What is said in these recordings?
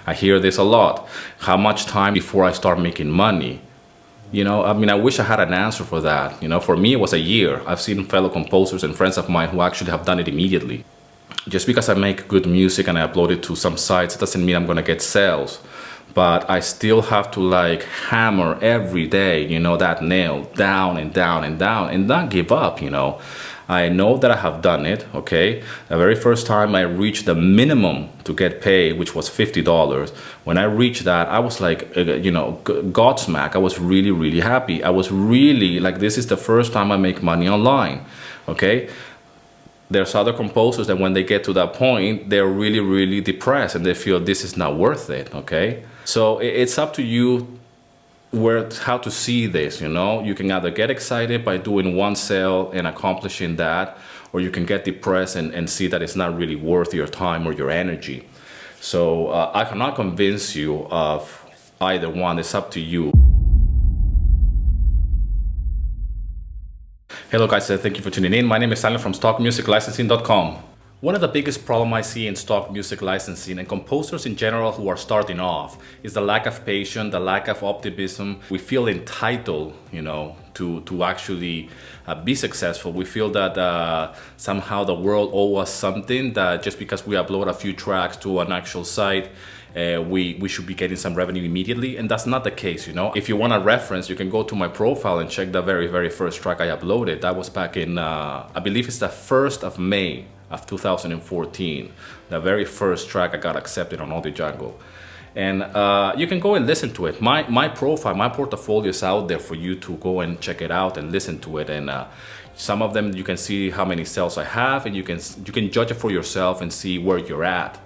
I hear this a lot. How much time before I start making money? You know, I mean, I wish I had an answer for that. You know, for me, it was a year. I've seen fellow composers and friends of mine who actually have done it immediately. Just because I make good music and I upload it to some sites, it doesn't mean I'm gonna get sales. But I still have to like hammer every day, you know, that nail down and down and down and not give up, you know. I know that I have done it, okay? The very first time I reached the minimum to get paid, which was $50. When I reached that, I was like, you know, Godsmack. I was really, really happy. I was really like, this is the first time I make money online, okay? There's other composers that when they get to that point, they're really, really depressed and they feel this is not worth it, okay? So it's up to you how to see this, you know? You can either get excited by doing one sale and accomplishing that, or you can get depressed and see that it's not really worth your time or your energy. So I cannot convince you of either one. It's up to you. Hello guys, thank you for tuning in. My name is Stanley from StockMusicLicensing.com. One of the biggest problems I see in stock music licensing and composers in general who are starting off is the lack of patience, the lack of optimism. We feel entitled, you know, to actually be successful. We feel that somehow the world owes us something, that just because we upload a few tracks to an actual site, we should be getting some revenue immediately, and that's not the case, you know. If you want a reference, you can go to my profile and check the very first track I uploaded. That was back in, I believe it's the 1st of May of 2014. The very first track I got accepted on Audio Jungle. And you can go and listen to it. My profile, my portfolio is out there for you to go and check it out and listen to it. And some of them you can see how many sales I have, and you can judge it for yourself and see where you're at.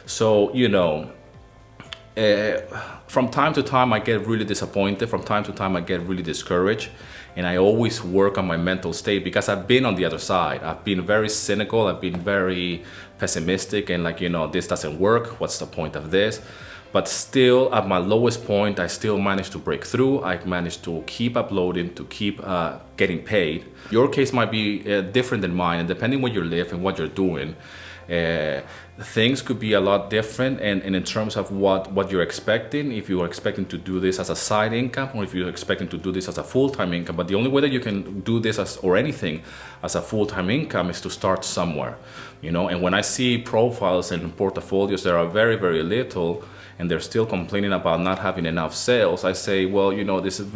So, you know, from time to time I get really disappointed. From time to time I get really discouraged, and I always work on my mental state because I've been on the other side. I've been very cynical, I've been very pessimistic, and like, you know, this doesn't work, what's the point of this? But still, at my lowest point, I still managed to break through. I managed to keep uploading, to keep getting paid. Your case might be different than mine, and depending where you live and what you're doing, things could be a lot different, and in terms of what you're expecting, if you are expecting to do this as a side income, or if you're expecting to do this as a full-time income. But the only way that you can do this or anything as a full-time income is to start somewhere, you know. And when I see profiles and portfolios that are very little, and they're still complaining about not having enough sales, I say, well, you know, this is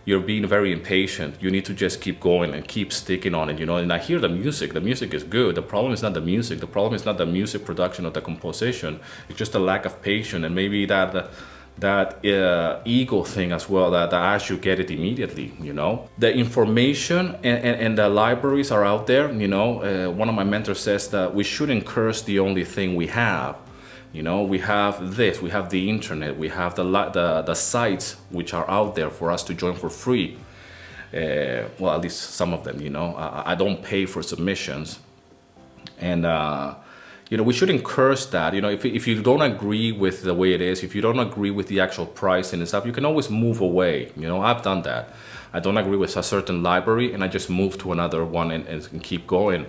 you're being very impatient. You need to just keep going and keep sticking on it, you know. And I hear the music is good. The problem is not the music. The problem is not the music production or the composition. It's just a lack of patience, and maybe that ego thing as well, that I should get it immediately, you know. The information and the libraries are out there, you know. One of my mentors says that we shouldn't curse the only thing we have. You know, we have this, we have the internet, we have the sites which are out there for us to join for free. Well, at least some of them, you know. I don't pay for submissions. And, you know, we shouldn't curse that. You know, if you don't agree with the way it is, if you don't agree with the actual pricing and stuff, you can always move away. You know, I've done that. I don't agree with a certain library, and I just move to another one and keep going.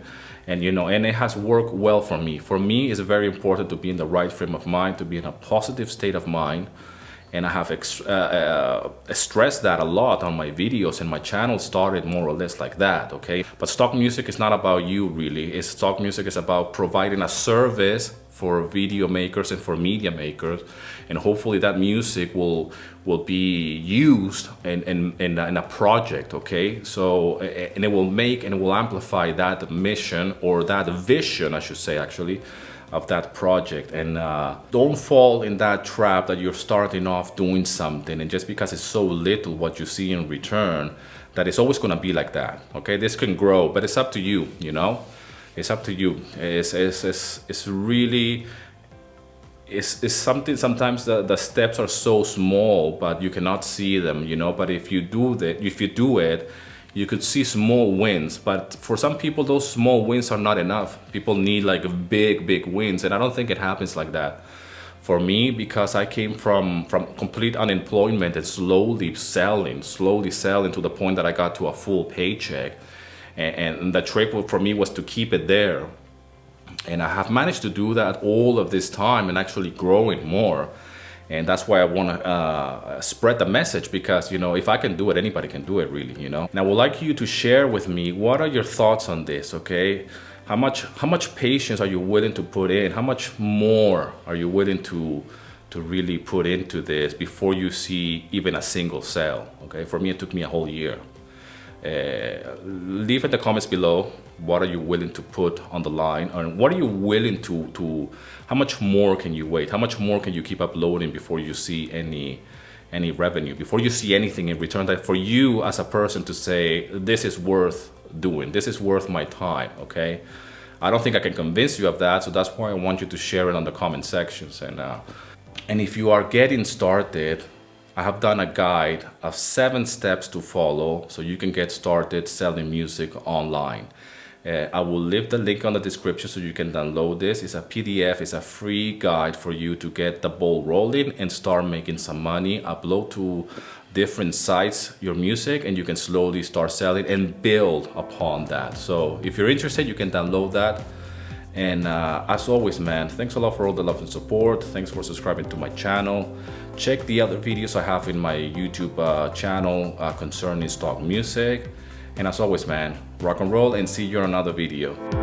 And, you know, and it has worked well for me. For me, it's very important to be in the right frame of mind, to be in a positive state of mind. And I have stressed that a lot on my videos, and my channel started more or less like that, okay? But stock music is not about you, really. Stock music is about providing a service for video makers and for media makers, and hopefully that music will be used in a project, okay? So, and it will make and it will amplify that mission, or that vision, I should say, actually, of that project. And don't fall in that trap that you're starting off doing something, and just because it's so little what you see in return, that it's always going to be like that, okay? This can grow, but it's up to you, you know. It's up to you. It's really, it's something. Sometimes the steps are so small, but you cannot see them, you know. But if you do it, you could see small wins. But for some people, those small wins are not enough. People need like big wins, and I don't think it happens like that for me, because I came from complete unemployment and slowly selling to the point that I got to a full paycheck. And the trick for me was to keep it there. And I have managed to do that all of this time and actually growing more. And that's why I want to spread the message, because, you know, if I can do it, anybody can do it, really, you know. And I would like you to share with me, what are your thoughts on this, okay? How much patience are you willing to put in? How much more are you willing to really put into this before you see even a single sale, okay? For me, it took me a whole year. Leave in the comments below, what are you willing to put on the line, and what are you willing to how much more can you wait, how much more can you keep uploading before you see any revenue, before you see anything in return, that for you as a person to say, this is worth doing, this is worth my time, okay? I don't think I can convince you of that, so that's why I want you to share it on the comment sections. And if you are getting started, I have done a guide of 7 steps to follow so you can get started selling music online. I will leave the link on the description so you can download this. It's a PDF, it's a free guide for you to get the ball rolling and start making some money. Upload to different sites your music, and you can slowly start selling and build upon that. So if you're interested, you can download that. And as always, man, thanks a lot for all the love and support. Thanks for subscribing to my channel. Check the other videos I have in my YouTube channel concerning stock music. And as always, man, rock and roll, and see you on another video.